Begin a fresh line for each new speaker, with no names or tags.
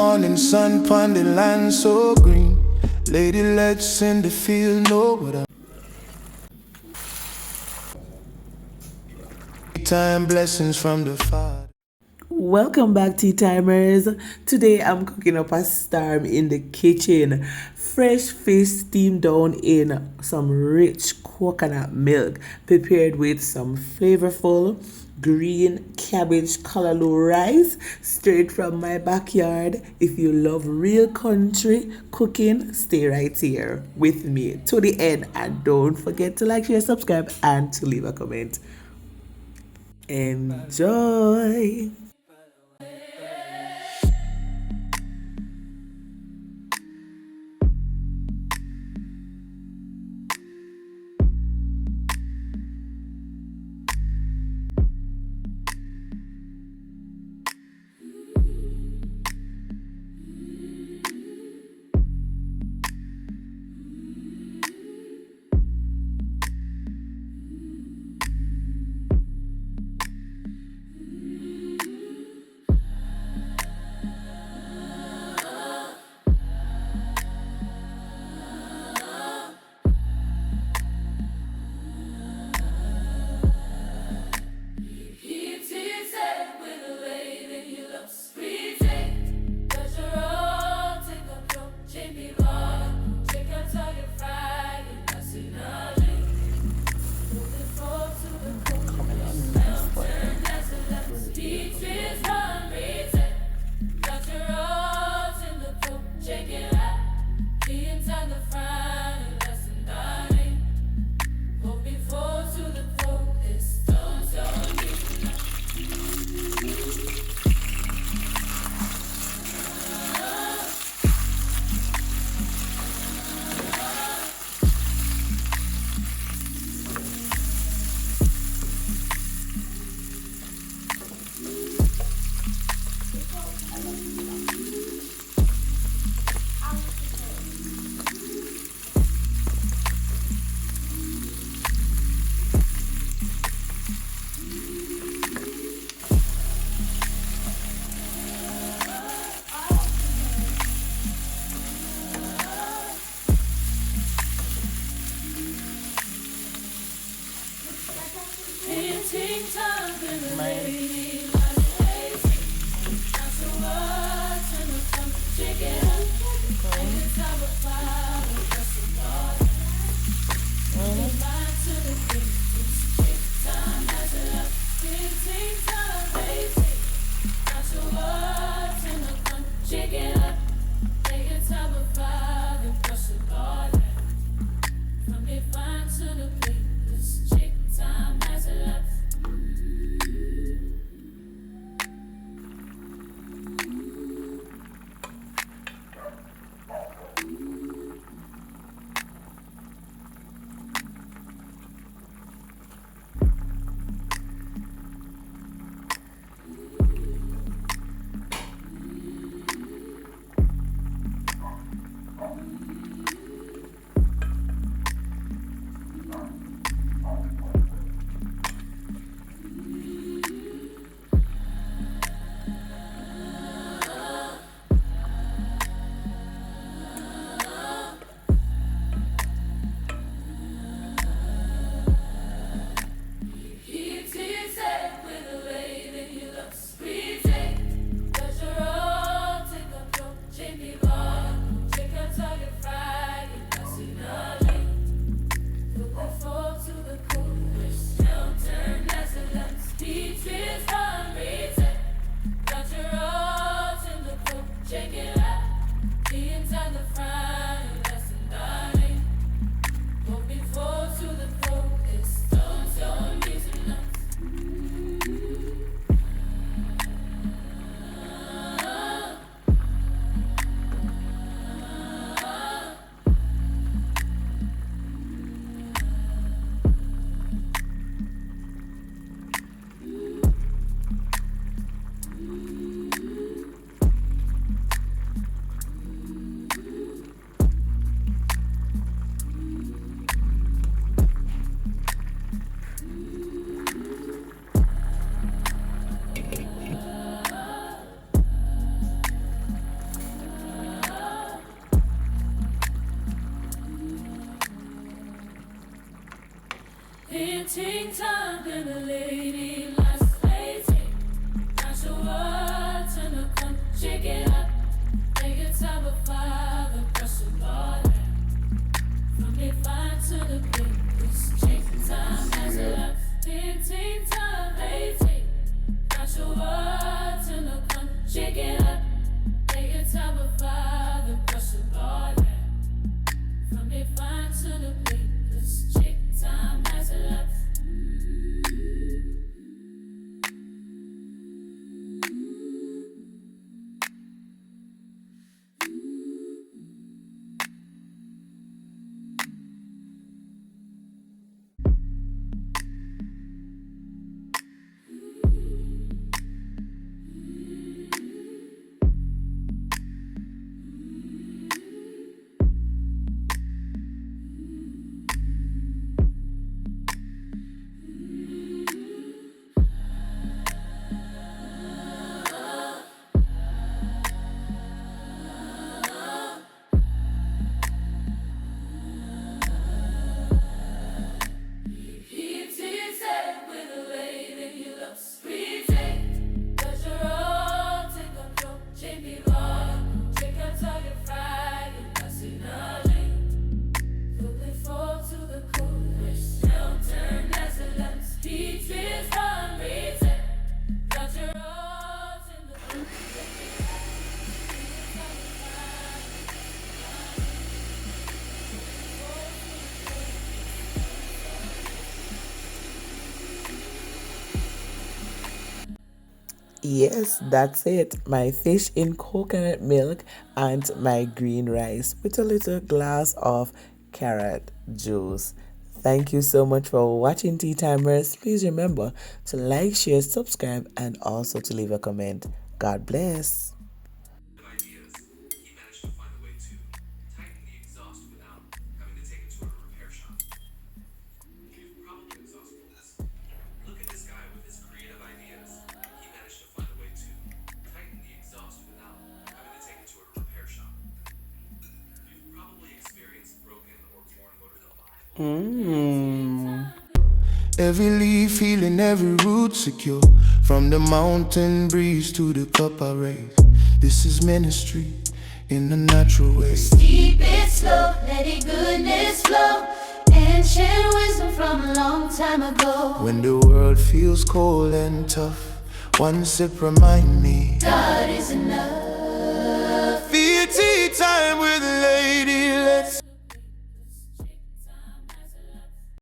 morning sun pon the land so green. Lady, let's in the field know what I'm. Time blessings from the Father.
Welcome back, tea timers. Today I'm cooking up a storm in the kitchen. Fresh fish steamed down in some rich coconut milk, prepared with some flavorful green cabbage callaloo rice straight from my backyard. If you love real country cooking, stay right here with me to the end, and don't forget to like, share, subscribe, and to leave a comment. Enjoy.
Ting time and the lady last waiting. Not your words and the come shake it up. Take your time with father, brush your body. From the fine to the big, it's chick time as it up. Ting time waiting. Not your words and the come shake it up. Take your time with father, brush your body. From the fine to the big, it's chick time as it up.
Yes, that's it. My fish in coconut milk and my green rice with a little glass of carrot juice. Thank you so much for watching, Tea Timers. Please remember to like, share, subscribe, and also to leave a comment. God bless.
Ideas, he managed to find a way to tighten the exhaust without having to take it to a repair shop. You've probably exhausted this. Look at this guy with his creative ideas. He managed to find a way to tighten the exhaust without having to take it to a repair shop. You've probably experienced broken or worn motors.
Every leaf healing, every root secure. From the mountain breeze to the cup I raise. This is ministry in a natural way.
Keep it slow, let it goodness flow. Ancient wisdom from a long time ago.
When the world feels cold and tough, one sip remind me
God is enough.